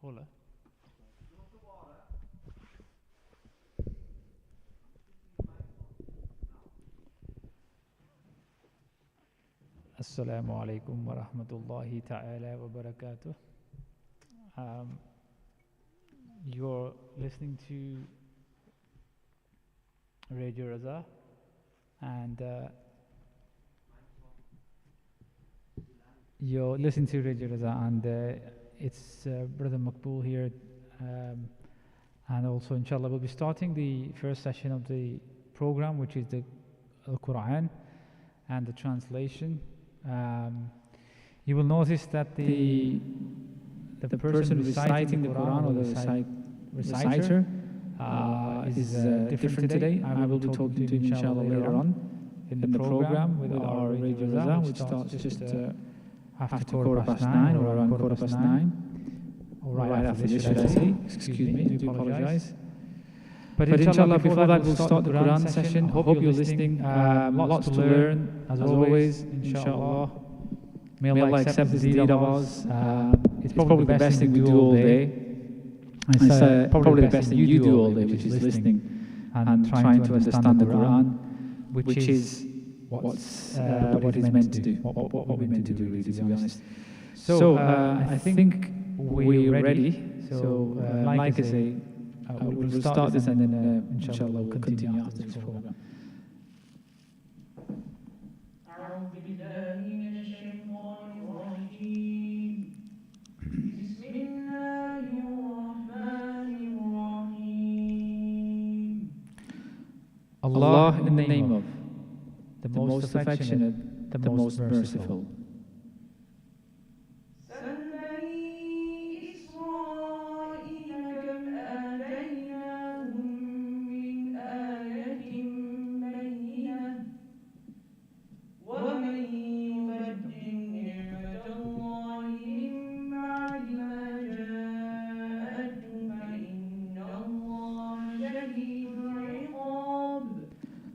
Hola. Assalamu alaikum wa rahmatullahi ta'ala wa barakatuh. Um, you're listening to Radio Raza, and you're listening to Radio Raza, and it's Brother Makbul here, um, and also, inshallah, we'll be starting the first session of the program, which is the Quran and the translation. You will notice that the person reciting the Quran, or the reciter is different today. I will be talking to you inshallah later on in the program with our Radio Raza, which starts just after quarter past 9 or around quarter past 9. Or right after this, should I say? Excuse me, I do apologize. But inshallah, before that, we'll start the Quran session. Hope you're listening. Lots to learn, as always, inshallah. May Allah accept this deed of ours. It's probably the best thing we do all day. It's probably the best thing you do all day, which is listening and trying to understand the Quran, which is what it is meant to do, what we're meant to do, really, to be honest. So I think we're ready. So like I say, we'll start this, and then inshallah we'll continue after this program. Allah, in the name of the most affectionate, the most merciful.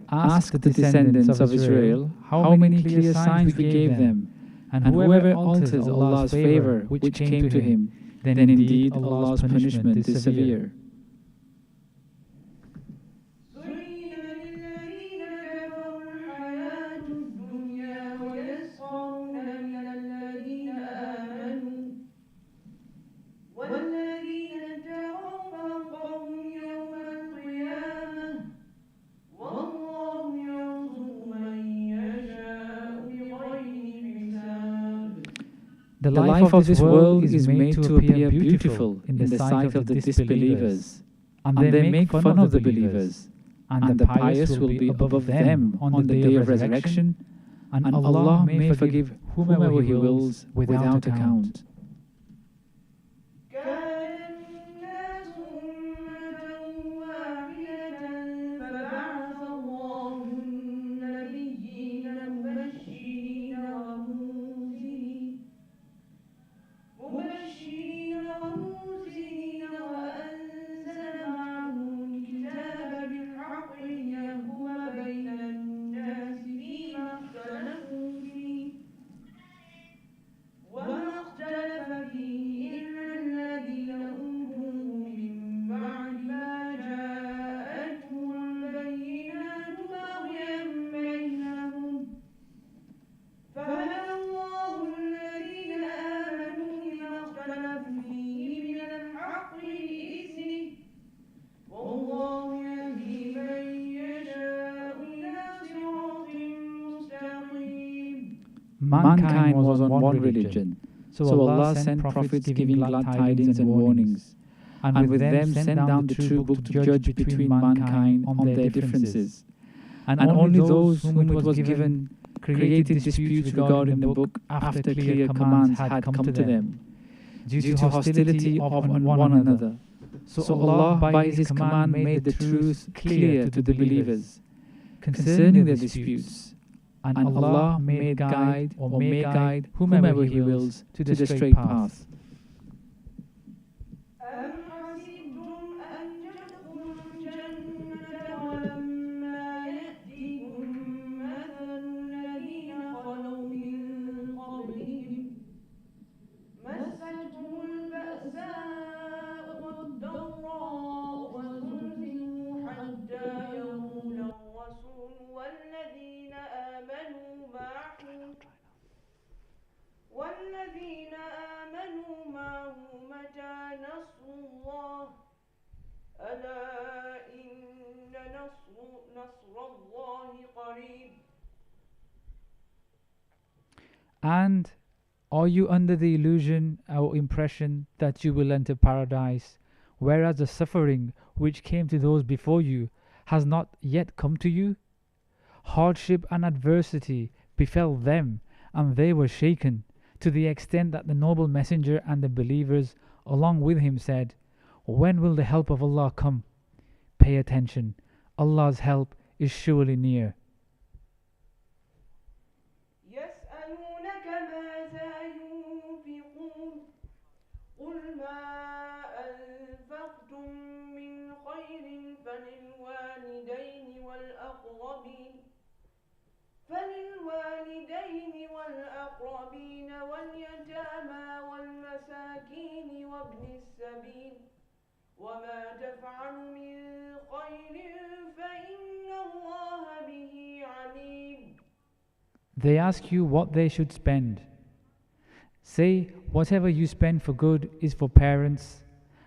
Ask the descendants of Israel how many clear signs we gave them, and whoever alters Allah's favor which came to him, then indeed Allah's punishment is severe. The life of this world is made to appear beautiful in the sight of the disbelievers, and they make fun of the believers, and the pious will be above them on the day of resurrection, and Allah may forgive whomever He wills without account. Mankind was on one religion, so Allah sent prophets giving glad tidings and warnings, and with them sent down the true book to judge between mankind on their differences. And only those whom it was given created disputes regarding the book after clear commands had come to them, due to hostility of one another. So Allah by His command made the truth clear to the believers concerning their disputes, and Allah may guide whomever He wills to the straight path. مستهم البأساء And are you under the illusion or impression that you will enter paradise, whereas the suffering which came to those before you has not yet come to you? Hardship and adversity befell them, and they were shaken, to the extent that the noble messenger and the believers along with him said, "When will the help of Allah come?" Pay attention, Allah's help is surely near. يسألونك ماذا ينفقون قل ما أنفقتم من خير فللوالدين واليتامى والمساكين وابن السبيل وما تفعل من خير فإن الله به عليم. They ask you what they should spend. Say, whatever you spend for good is for parents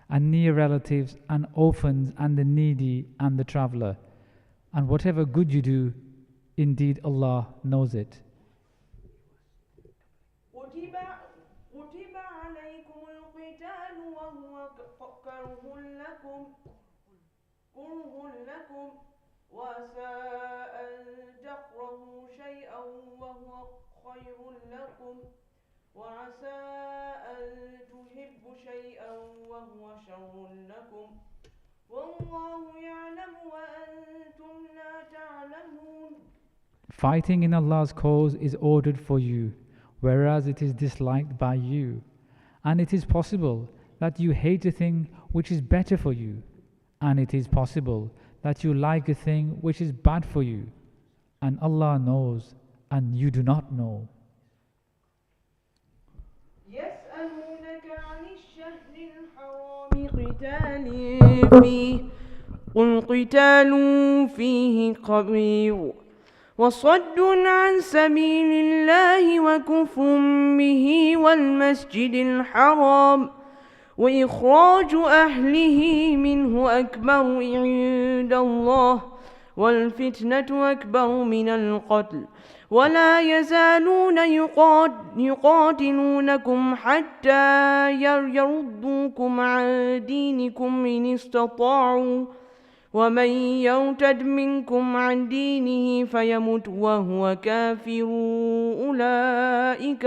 and near relatives and orphans and the needy and the traveler. And whatever good you do, indeed Allah knows it. كتب عليكم القتال وهو كره لكم وعسى أن تكرهوا شيئا وهو خير لكم وعسى أن تحبوا شيئا وهو شر لكم والله يعلم وأنتم لا تعلمون. Fighting in Allah's cause is ordered for you, whereas it is disliked by you. And it is possible that you hate a thing which is better for you, and it is possible that you like a thing which is bad for you, and Allah knows, and you do not know. يسألونك عن الشهر الحرام قل قتال فيه كبير وصد عن سبيل الله وكفر به والمسجد الحرام وإخراج أهله منه أكبر عند الله والفتنة أكبر من القتل ولا يزالون يقاتلونكم حتى يردوكم عن دينكم إن استطاعوا ومن يرتد منكم عن دينه فيمت وهو كافر فأولئك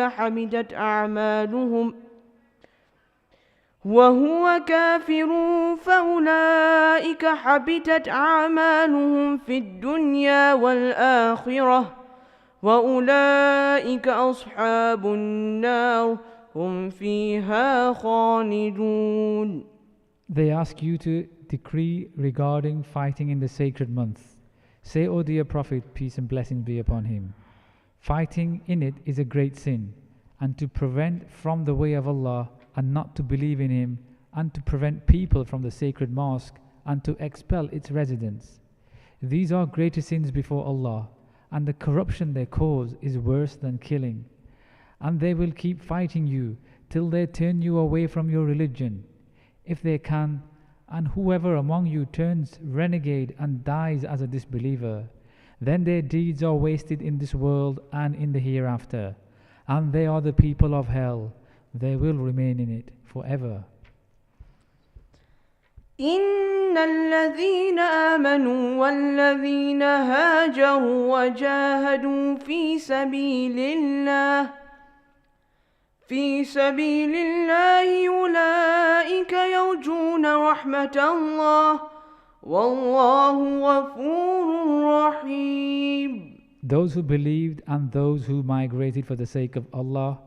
حبطت أعمالهم في الدنيا والآخرة وأولئك أصحاب النار هم فيها خالدون. They ask you to decree regarding fighting in the sacred month. Say, O dear Prophet, peace and blessings be upon him, fighting in it is a great sin, and to prevent from the way of Allah and not to believe in him, and to prevent people from the sacred mosque and to expel its residents. These are greater sins before Allah, and the corruption they cause is worse than killing. And they will keep fighting you till they turn you away from your religion, if they can. And whoever among you turns renegade and dies as a disbeliever, then their deeds are wasted in this world and in the hereafter, and they are the people of hell. They will remain in it forever. إن الذين آمنوا والذين هاجروا وجاهدوا في سبيل الله أولئك يرجون رحمة الله والله غفور رحيم. Those who believed and those who migrated for the sake of Allah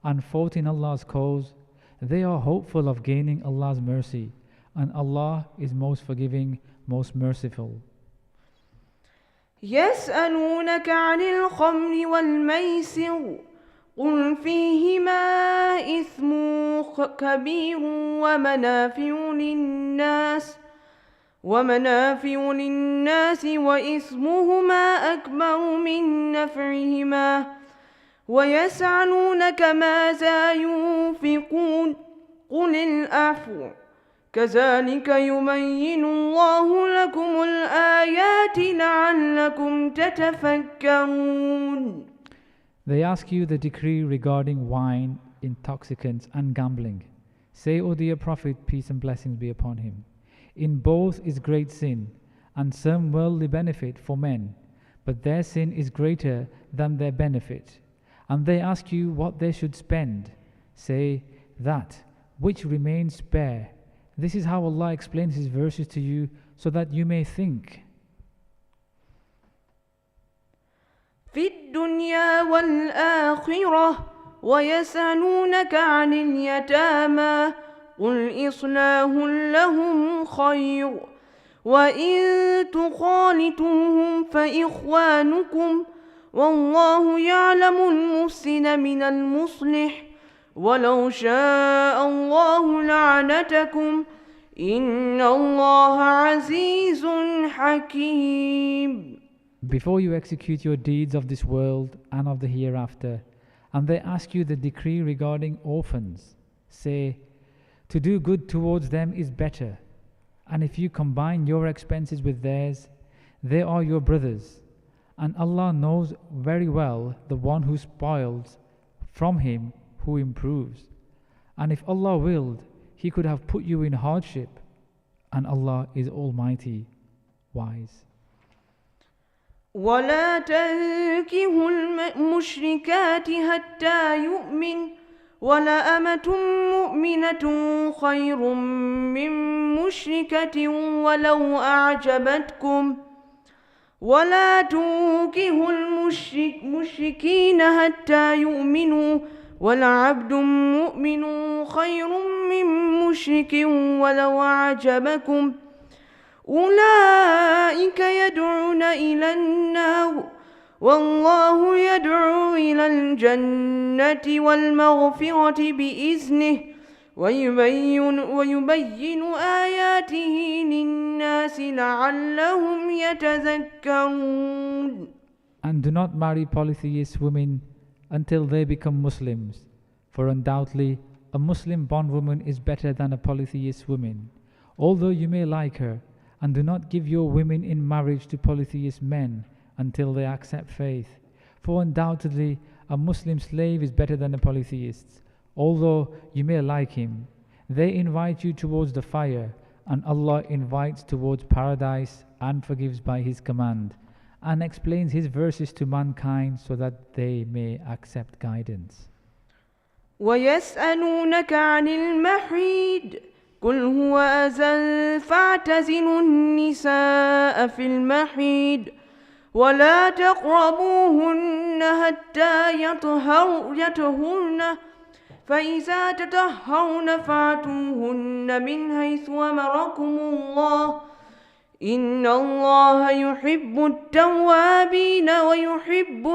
and fought in Allah's cause, they are hopeful of gaining Allah's mercy, and Allah is most forgiving, most merciful. يسألونك عن الخمر والميسر قل فيهما إثم كبير ومنافع للناس وإثمهما أكبر من نفعهما ويسألونك ماذا ينفقون قل العفو كذلك يبين الله لكم الآيات لعلكم تتفكرون. They ask you the decree regarding wine, intoxicants, and gambling. Say, O dear Prophet, peace and blessings be upon him, in both is great sin, and some worldly benefit for men, but their sin is greater than their benefit. And they ask you what they should spend. Say, that which remains spare. This is how Allah explains His verses to you, so that you may think. في الدنيا والآخرة ويسألونك عن اليتامى قل إصلاح لهم خير وإن تخالطوهم فإخوانكم والله يعلم المفسد من المصلح ولو شاء الله لعنتكم إن الله عزيز حكيم. Before you execute your deeds of this world and of the hereafter, and they ask you the decree regarding orphans, say, to do good towards them is better, and if you combine your expenses with theirs, they are your brothers, and Allah knows very well the one who spoils from him who improves. And if Allah willed, He could have put you in hardship, and Allah is Almighty, wise. ولا تنكحوا المشركات حتى يؤمن ولأمة مؤمنة خير من مشركة ولو أعجبتكم ولا تنكحوا المشركين حتى يؤمنوا ولعبد مؤمن خير من مشرك ولو أعجبكم أولئك يدعون إلى النار والله يدعو إلى الجنة والمغفرة بإذنه ويبين آياته للناس لعلهم يتذكرون. And do not marry polytheist women until they become Muslims, for undoubtedly a Muslim bondwoman is better than a polytheist woman, although you may like her. And do not give your women in marriage to polytheist men until they accept faith, for undoubtedly a Muslim slave is better than a polytheist, although you may like him. They invite you towards the fire, and Allah invites towards paradise and forgives by His command, and explains His verses to mankind so that they may accept guidance. ويسألونك عن المحيض قل هو أذى فاعتزلوا النساء في المحيض ولا تقربوهن حتى يطهرن فإذا تطهرن فاتوهن من حيث أمركم الله إن الله يحب التوابين ويحب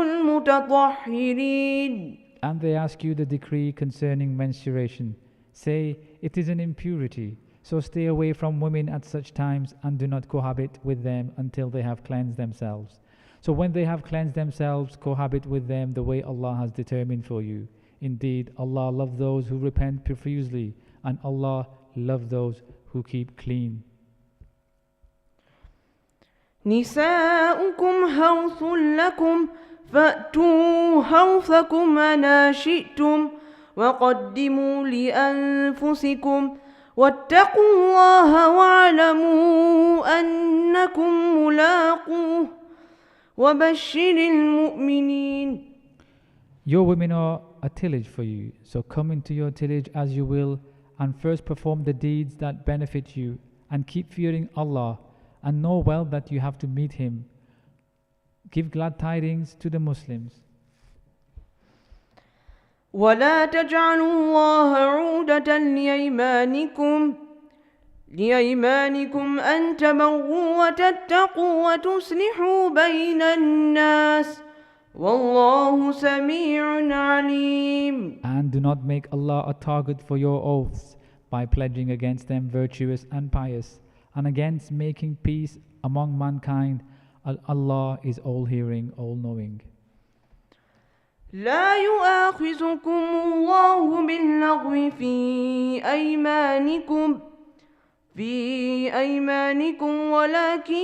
المتطهرين. And they ask you the decree concerning menstruation. Say, it is an impurity, so stay away from women at such times and do not cohabit with them until they have cleansed themselves. So when they have cleansed themselves, cohabit with them the way Allah has determined for you. Indeed, Allah loves those who repent profusely, and Allah loves those who keep clean. نساؤكم حرث لكم فأتوا حرثكم أنا شئتم وقدموا لأنفسكم واتقوا الله واعلموا أنكم ملاقوه وبشر المؤمنين. Your women are a tillage for you, so come into your tillage as you will, and first perform the deeds that benefit you, and keep fearing Allah, and know well that you have to meet Him. Give glad tidings to the Muslims. ولا تجعلوا الله عودة لأيمانكم أن تبروا وتتقوا وتصلحوا بين الناس والله سميع عليم. And do not make Allah a target for your oaths by pledging against them virtuous and pious, and against making peace among mankind. Allah is all-hearing, all-knowing. لا يؤاخذكم الله باللغو في أيمانكم ولكن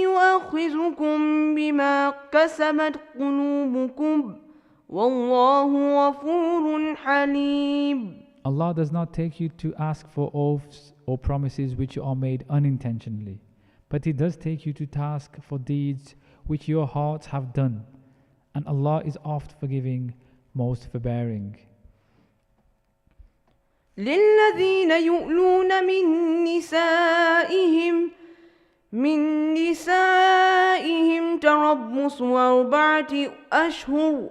يؤاخذكم بما كسبت قلوبكم والله غفور حليم. Allah does not take you to ask for oaths or promises which are made unintentionally, but He does take you to task for deeds which your hearts have done, and Allah is oft forgiving, most forbearing. للذين يؤلون من نسائهم تربص 4 أشهر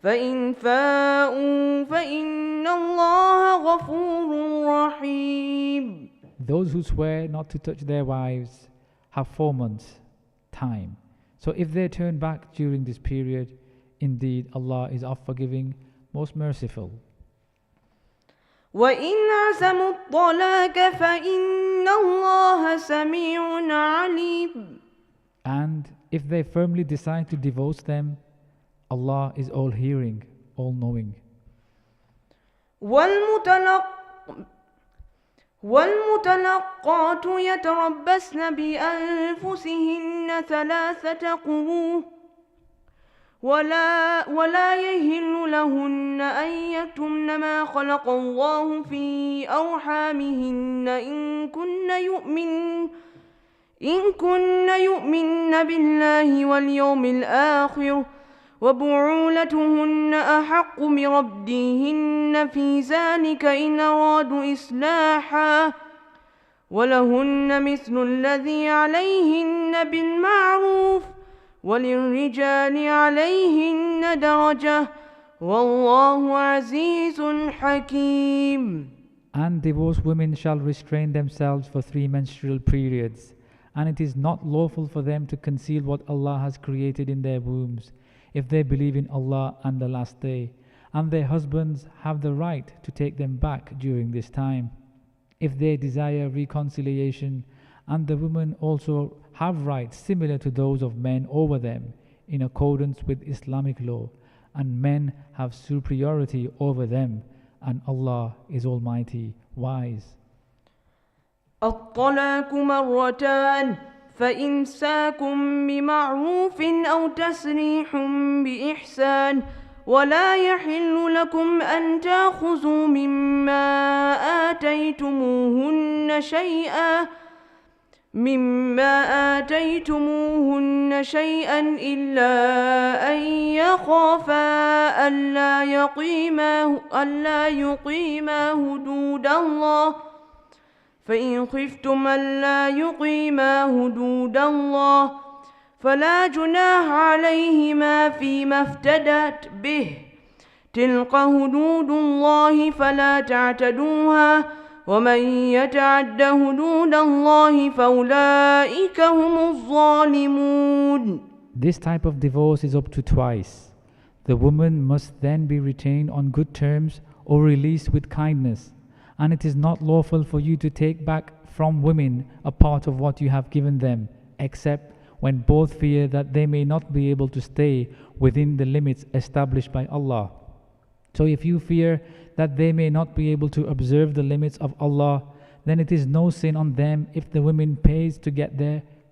فإن فاءوا فإن الله غفور رحيم. Those who swear not to touch their wives have 4 months time. So if they turn back during this period, indeed Allah is oft forgiving, most merciful. وإن عزموا الطلاق فإن الله سميع عليم. And if they firmly decide to divorce them, Allah is all hearing, all knowing. والمطلقات يتربصن بأنفسهن 3 قروء ولا يحل لهن أن يكتمن ما خلق الله في أرحامهن إن كن يؤمن بالله واليوم الآخر وبعولتهن أحق بردهن في ذلك إن أرادوا إصلاحا ولهن مثل الذي عليهن بالمعروف وللرجال عليهن درجة والله عزيز حكيم. And divorced women shall restrain themselves for 3 menstrual periods, and it is not lawful for them to conceal what Allah has created in their wombs, if they believe in Allah and the last day, and their husbands have the right to take them back during this time, if they desire reconciliation, and the women also have rights similar to those of men over them, in accordance with Islamic law, and men have superiority over them, and Allah is Almighty, wise. الطلاق مرتان فإمساك بمعروف أو تسريح بإحسان ولا يحل لكم أن تأخذوا مما آتيتموهن شيئا إلا أن يخافا ألا يقيما حدود الله فإن خفتم ألا يقيما حدود الله فلا جناح عليهما فيما افتدت به تلك حدود الله فلا تعتدوها ومن يتعد حدود الله فأولئك هم الظالمون. This type of divorce is up to twice. The woman must then be retained on good terms or released with kindness, and it is not lawful for you to take back from women a part of what you have given them, except when both fear that they may not be able to stay within the limits established by Allah. So if you fear that they may not be able to observe the limits of Allah, then it is no sin on them if the woman pays to get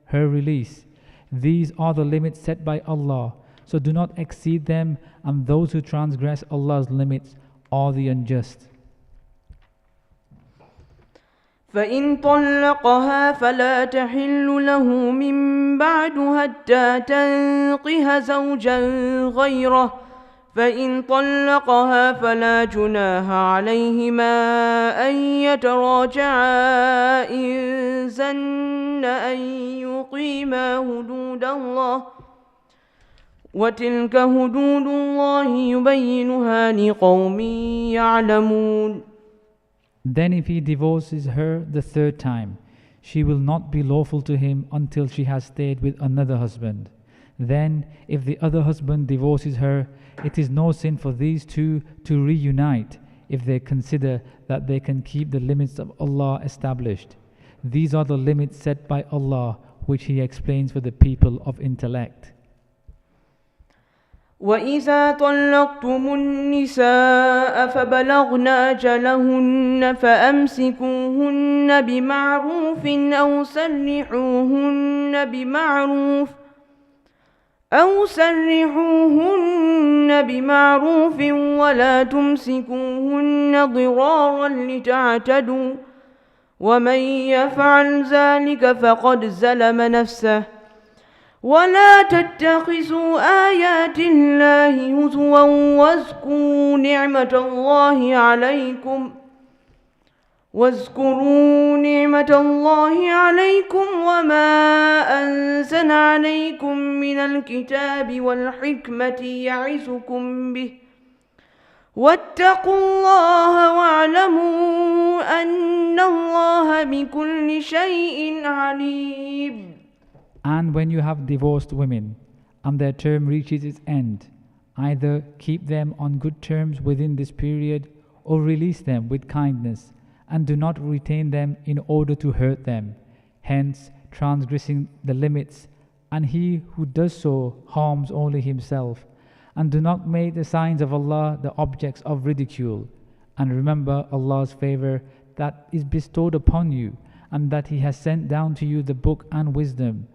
her release. These are the limits set by Allah, so do not exceed them, and those who transgress Allah's limits are the unjust. فإن طلقها فلا تحل له من بعد حتى تنكح زوجا غيره فإن طلقها فلا جناح عليهما أن يتراجعا إن ظن أن يقيما حدود الله وتلك حدود الله يبينها لقوم يعلمون. Then if he divorces her the 3rd time, she will not be lawful to him until she has stayed with another husband. Then if the other husband divorces her, it is no sin for these two to reunite if they consider that they can keep the limits of Allah established. These are the limits set by Allah, which He explains for the people of intellect. وإذا طلقتم النساء فبلغن أجلهن فأمسكوهن بمعروف أو سرحوهن فاسكروهن بمعروف ولا تمسكوهن ضرارا لتعتدوا ومن يفعل ذلك فقد ظلم نفسه ولا تتخذوا آيات الله هزوا واذكروا نعمة الله عليكم وما أنزل عليكم من الكتاب والحكمة يعظكم به واتقوا الله واعلموا أن الله بكل شيء عليم. And when you have divorced women, and their term reaches its end, either keep them on good terms within this period, or release them with kindness, and do not retain them in order to hurt them, hence transgressing the limits, and he who does so harms only himself. And do not make the signs of Allah the objects of ridicule, and remember Allah's favor that is bestowed upon you, and that He has sent down to you the book and wisdom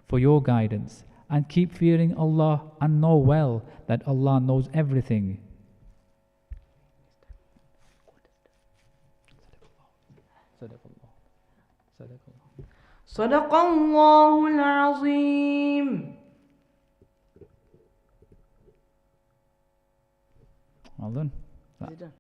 for your guidance, and keep fearing Allah and know well that Allah knows everything. صدق الله العظيم. Well done.